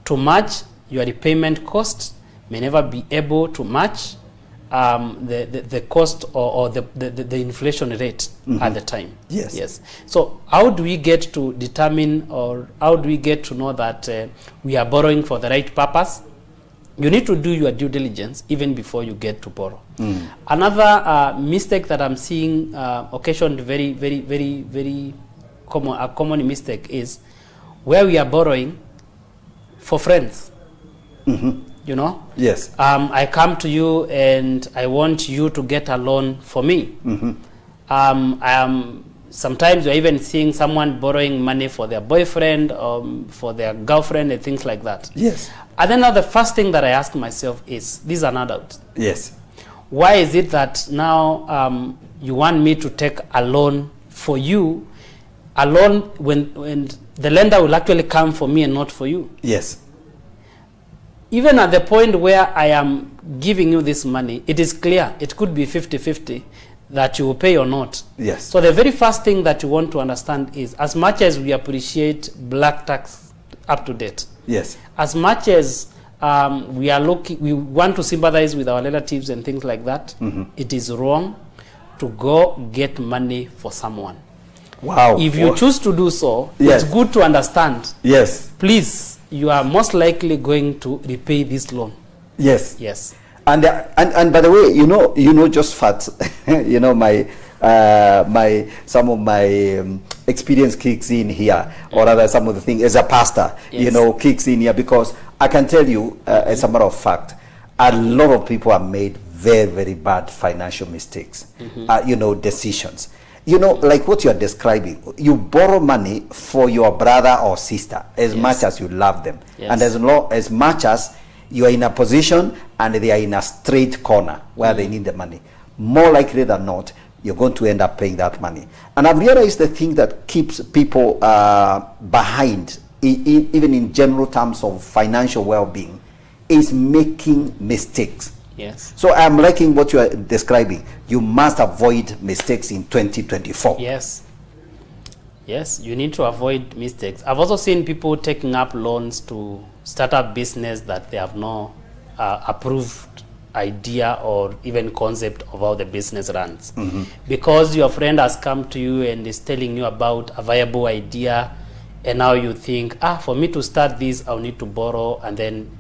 to match your repayment cost may never be able to match the cost or the inflation rate at the time. Yes. Yes. So how do we get to determine, or how do we get to know that we are borrowing for the right purpose? You need to do your due diligence even before you get to borrow. Another mistake that I'm seeing occasioned very common, a common mistake is where we are borrowing for friends. You know? Yes. I come to you and I want you to get a loan for me. Sometimes you're even seeing someone borrowing money for their boyfriend, for their girlfriend, and things like that. Yes. And then now the first thing that I ask myself is, this is an adult. Yes. Why is it that now you want me to take a loan for you, a loan when the lender will actually come for me and not for you? Yes. Even at the point where I am giving you this money, it is clear, it could be 50-50 that you will pay or not. Yes. So the very first thing that you want to understand is, as much as we appreciate black tax up to date, yes, as much as we want to sympathize with our relatives and things like that, it is wrong to go get money for someone. Wow. If you choose to do so, yes, it's good to understand. Yes. Please, you are most likely going to repay this loan. Yes. Yes. And by the way, you know, Josephat, you know, some of my experience kicks in here, or rather some of the things as a pastor, yes, you know, kicks in here, because I can tell you, as a matter of fact, a lot of people have made very bad financial mistakes, you know, decisions. You know, like what you are describing, you borrow money for your brother or sister as much as you love them, and as much as you are in a position and they are in a straight corner where they need the money. More likely than not, you're going to end up paying that money. And I've realized the thing that keeps people behind, even in general terms of financial well-being, is making mistakes. Yes. So I'm liking what you are describing. You must avoid mistakes in 2024. Yes. Yes, you need to avoid mistakes. I've also seen people taking up loans to start up business that they have no approved idea or even concept of how the business runs. Because your friend has come to you and is telling you about a viable idea, and now you think, for me to start this, I'll need to borrow. And then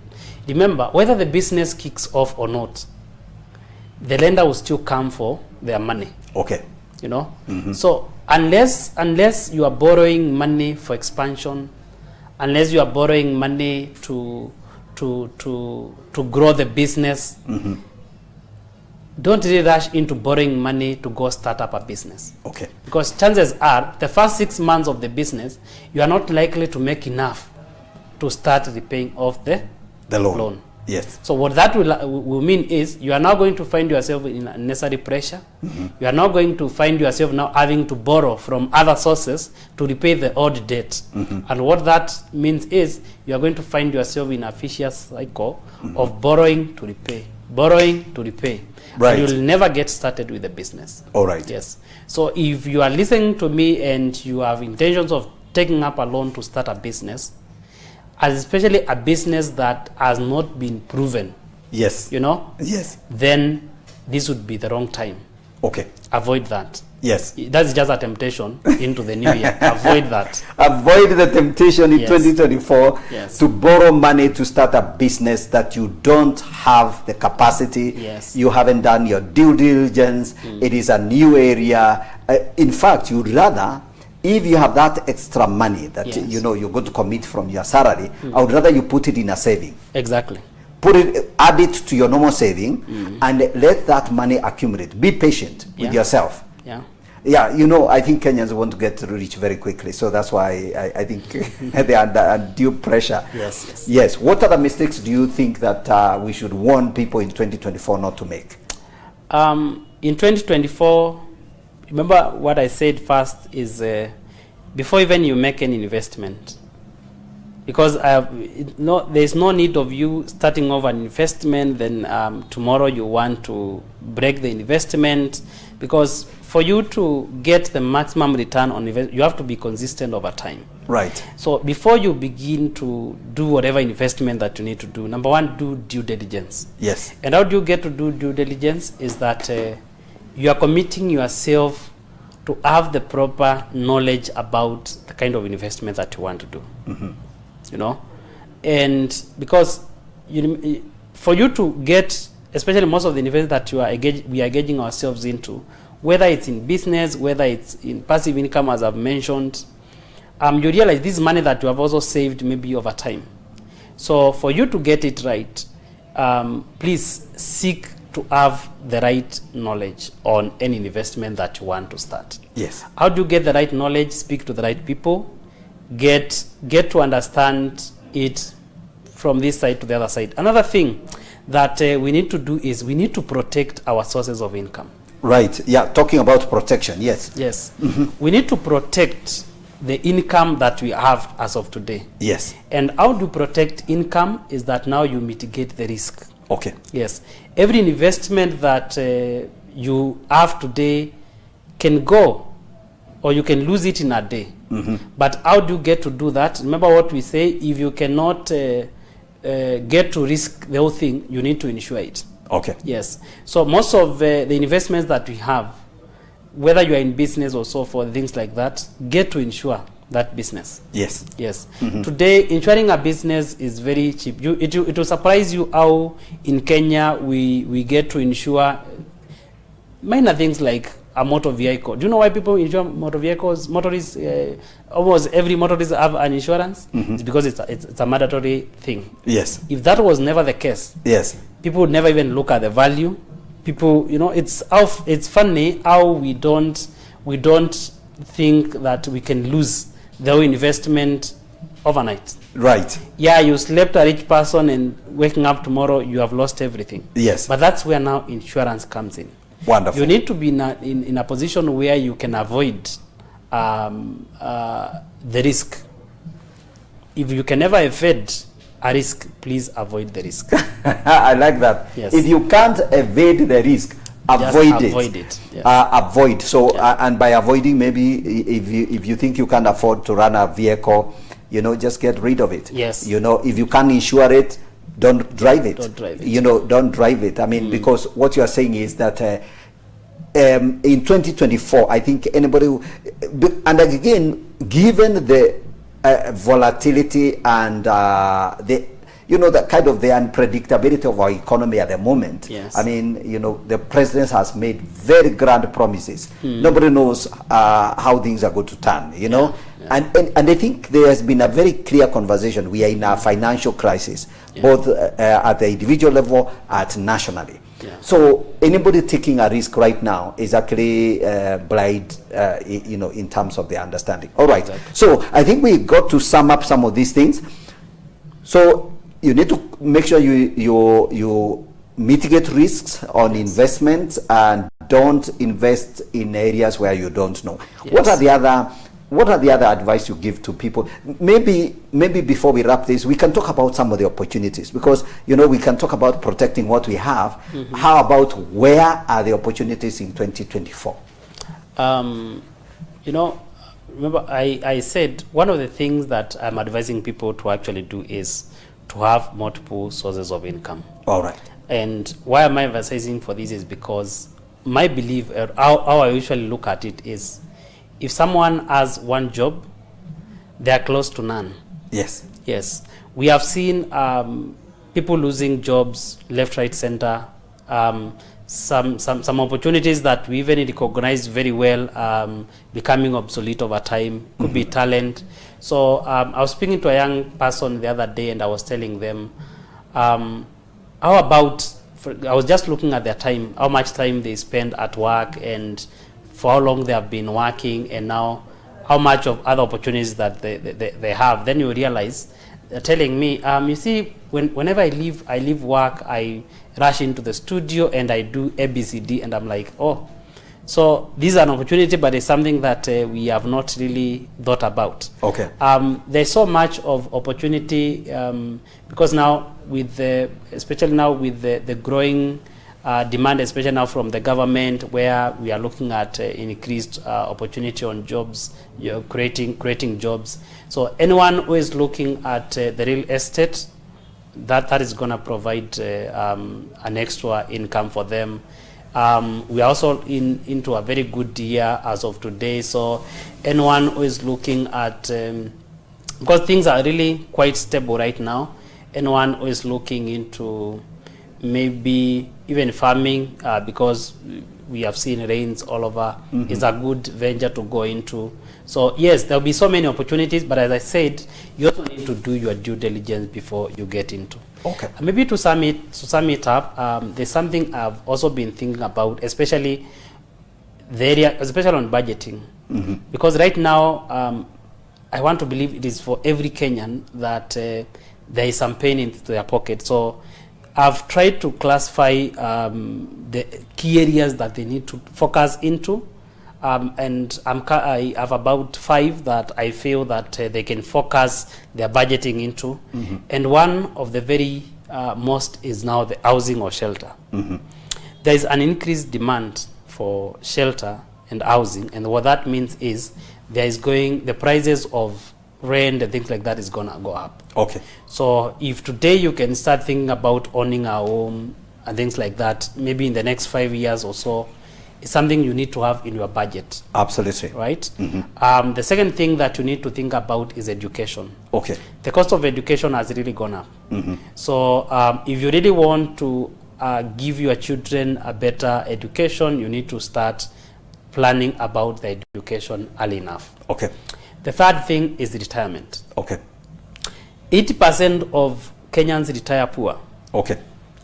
remember, whether the business kicks off or not, the lender will still come for their money. Okay. You know? So unless you are borrowing money for expansion, unless you are borrowing money to grow the business, don't really rush into borrowing money to go start up a business. Okay. Because chances are, the first 6 months of the business, you are not likely to make enough to start repaying off the loan. Yes. So what that will mean is, you are now going to find yourself in unnecessary pressure. You are now going to find yourself now having to borrow from other sources to repay the old debt. And what that means is, you are going to find yourself in a vicious cycle of borrowing to repay, borrowing to repay. Right. And you'll never get started with the business. All right. Yes. So if you are listening to me and you have intentions of taking up a loan to start a business, especially a business that has not been proven, yes, you know, yes, then this would be the wrong time. Okay. Avoid that. Yes. That's just a temptation into the new year. Avoid that. Avoid the temptation in 2024 to borrow money to start a business that you don't have the capacity. Yes. You haven't done your due diligence. It is a new area. In fact, you'd rather, if you have that extra money that you know you're going to commit from your salary, I would rather you put it in a saving. Exactly. Add it to your normal saving, and let that money accumulate. Be patient with yourself. Yeah, you know, I think Kenyans want to get rich very quickly, so that's why I think they are under due pressure. Yes. What other mistakes do you think that we should warn people in 2024 not to make? In 2024, remember what I said first is, before even you make an investment, because there's no need of you starting off an investment, then tomorrow you want to break the investment, because for you to get the maximum return on investment, you have to be consistent over time. Right. So before you begin to do whatever investment that you need to do, number one, do due diligence. Yes. And how do you get to do due diligence is that you are committing yourself to have the proper knowledge about the kind of investment that you want to do. You know, and because for you to get, especially most of the investment that we are engaging ourselves into, whether it's in business, whether it's in passive income, as I've mentioned, you realize this money that you have also saved maybe over time. So for you to get it right, please seek to have the right knowledge on any investment that you want to start. Yes. How do you get the right knowledge? Speak to the right people. Get to understand it from this side to the other side. Another thing that we need to do is we need to protect our sources of income. Right. Yeah. Talking about protection. Yes. Yes. We need to protect the income that we have as of today. Yes. And how to protect income is that now you mitigate the risk. Okay. Yes. Every investment that you have today can go, or you can lose it in a day. But how do you get to do that? Remember what we say, if you cannot get to risk the whole thing, you need to insure it. Okay. Yes. So most of the investments that we have, whether you are in business or so forth, things like that, get to insure that business. Yes. Yes. Today, insuring a business is very cheap. It will surprise you how in Kenya we get to insure minor things like a motor vehicle. Do you know why people insure motor vehicles? Motorists, almost every motorist have an insurance. It's because it's a mandatory thing. Yes. If that was never the case, yes, people would never even look at the value. People, it's funny how we don't think that we can lose the whole investment overnight. Right. Yeah, you slept a rich person and waking up tomorrow, you have lost everything. Yes. But that's where now insurance comes in. Wonderful. You need to be in a position where you can avoid the risk. If you can never avoid a risk, please avoid the risk. I like that. Yes. If you can't evade the risk, avoid it. Yes. Avoid. So, and by avoiding, maybe if you think you can't afford to run a vehicle, just get rid of it. Yes. If you can't insure it, don't drive it. Don't drive it. Don't drive it. I mean, because what you are saying is that in 2024, I think anybody, and again, given the volatility and the kind of the unpredictability of our economy at the moment. Yes. I mean, the president has made very grand promises. Nobody knows how things are going to turn, Yeah. And I think there has been a very clear conversation. We are in a financial crisis, both at the individual level, at nationally. Yeah. So anybody taking a risk right now is actually blind, in terms of the understanding. All right. Exactly. So I think we got to sum up some of these things. So you need to make sure you mitigate risks on investments and don't invest in areas where you don't know. Yes. What are the other advice you give to people? Maybe before we wrap this, we can talk about some of the opportunities, because we can talk about protecting what we have. How about where are the opportunities in 2024? Remember I said one of the things that I'm advising people to actually do is to have multiple sources of income. All right. And why am I emphasizing for this is because my belief, how I usually look at it is, if someone has one job, they are close to none. Yes. Yes. We have seen people losing jobs left, right, center. Some opportunities that we even recognize very well becoming obsolete over time. Could be talent. So I was speaking to a young person the other day, and I was telling them, how about, I was just looking at their time, how much time they spend at work and for how long they have been working, and now how much of other opportunities that they have. Then you realize, they're telling me, you see, whenever I leave work, I rush into the studio and I do ABCD, and I'm like, oh, so this is an opportunity, but it's something that we have not really thought about. Okay. There's so much of opportunity because now especially now with the growing demand, especially now from the government, where we are looking at increased opportunity on jobs, creating jobs. So anyone who is looking at the real estate, that is going to provide an extra income for them. We are also into a very good year as of today. So anyone who is looking at, because things are really quite stable right now, anyone who is looking into maybe even farming, because we have seen rains all over, is a good venture to go into. So yes, there will be so many opportunities, but as I said, you also need to do your due diligence before you get into. Okay. Maybe to sum it up, there's something I've also been thinking about, especially the area, especially on budgeting, because right now I want to believe it is for every Kenyan that there is some pain into their pocket. So I've tried to classify the key areas that they need to focus into, and I have about 5 that I feel that they can focus their budgeting into. And one of the very most is now the housing or shelter. There is an increased demand for shelter and housing, and what that means is the prices of rent and things like that is gonna go up. Okay. So if today you can start thinking about owning a home and things like that, maybe in the next 5 years or so, it's something you need to have in your budget. Absolutely. Right? The second thing that you need to think about is education. Okay. The cost of education has really gone up. So if you really want to give your children a better education, you need to start planning about the education early enough. Okay. The third thing is retirement. Okay. 80% of Kenyans retire poor. Okay.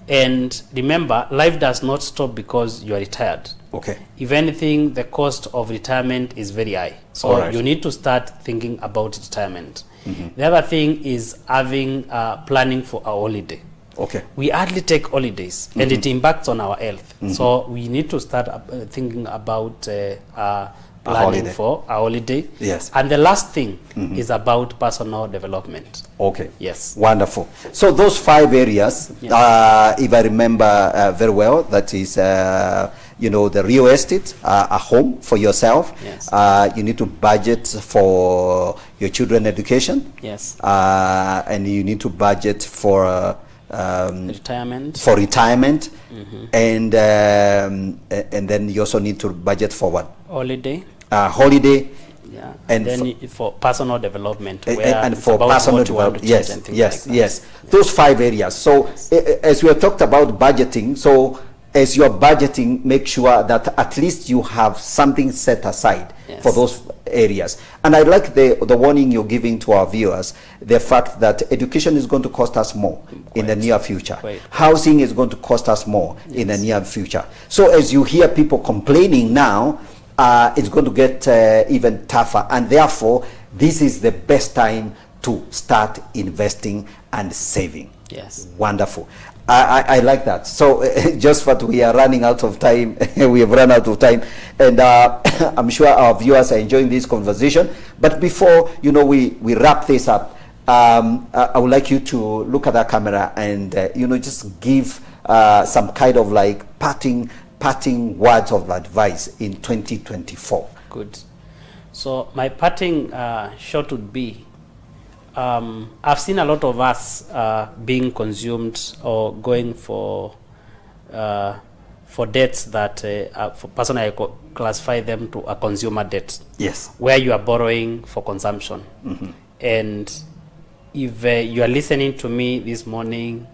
And remember, life does not stop because you are retired. Okay. If anything, the cost of retirement is very high. So you need to start thinking about retirement. The other thing is having planning for a holiday. Okay. We hardly take holidays, and it impacts on our health. So we need to start thinking about planning for a holiday. Yes. And the last thing is about personal development. Okay. Yes. Wonderful. So those 5 areas, if I remember very well, that is, the real estate, a home for yourself. Yes. You need to budget for your children's education. Yes. And you need to budget for retirement. For retirement, and then you also need to budget for what? Holiday. Holiday. Yeah. And then for personal development. And for personal development. Yes. Yes. Those 5 areas. So as we have talked about budgeting, so as you're budgeting, make sure that at least you have something set aside for those areas. And I like the warning you're giving to our viewers, the fact that education is going to cost us more in the near future. Housing is going to cost us more in the near future. So as you hear people complaining now, it's going to get even tougher. And therefore, this is the best time to start investing and saving. Yes. Wonderful. I like that. So Josephat, we are running out of time. We have run out of time, and I'm sure our viewers are enjoying this conversation. But before we wrap this up, I would like you to look at that camera and just give some kind of like parting words of advice in 2024. Good. So my parting shot would be, I've seen a lot of us being consumed or going for debts that, for personally, I classify them to a consumer debt. Yes. Where you are borrowing for consumption. And if you are listening to me this morning,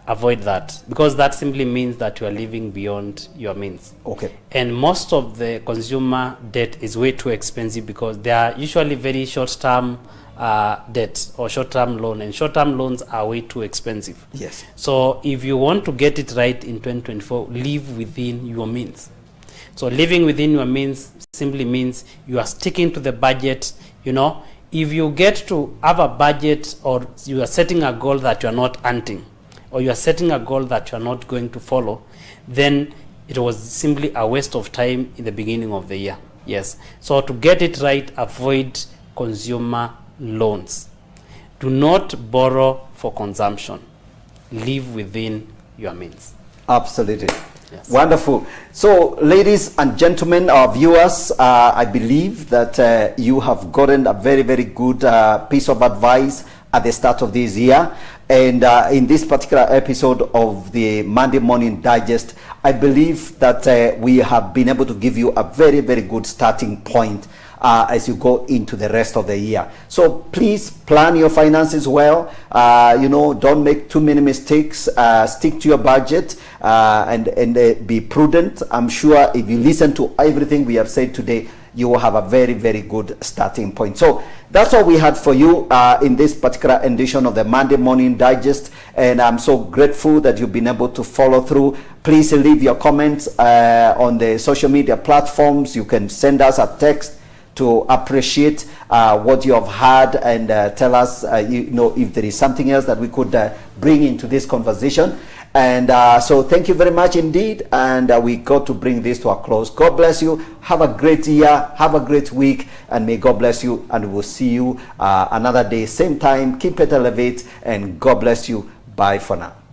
avoid that, because that simply means that you are living beyond your means. Okay. And most of the consumer debt is way too expensive because they are usually very short-term debt or short-term loan, and short-term loans are way too expensive. Yes. So if you want to get it right in 2024, live within your means. So living within your means simply means you are sticking to the budget. If you get to have a budget, or you are setting a goal that you are not hunting, or you are setting a goal that you are not going to follow, then it was simply a waste of time in the beginning of the year. Yes. So to get it right, avoid consumer loans. Do not borrow for consumption. Live within your means. Absolutely. Yes. Wonderful. So, ladies and gentlemen, our viewers, I believe that you have gotten a very, very good piece of advice at the start of this year. And in this particular episode of the Monday Morning Digest, I believe that we have been able to give you a very, very good starting point as you go into the rest of the year. So please plan your finances well. Don't make too many mistakes. Stick to your budget and be prudent. I'm sure if you listen to everything we have said today, you will have a very, very good starting point. So that's all we had for you in this particular edition of the Monday Morning Digest. And I'm so grateful that you've been able to follow through. Please leave your comments on the social media platforms. You can send us a text to appreciate what you have heard and tell us, if there is something else that we could bring into this conversation. And so thank you very much indeed. And we got to bring this to a close. God bless you. Have a great year. Have a great week. And may God bless you. And we'll see you another day, same time. Keep it elevate. And God bless you. Bye for now.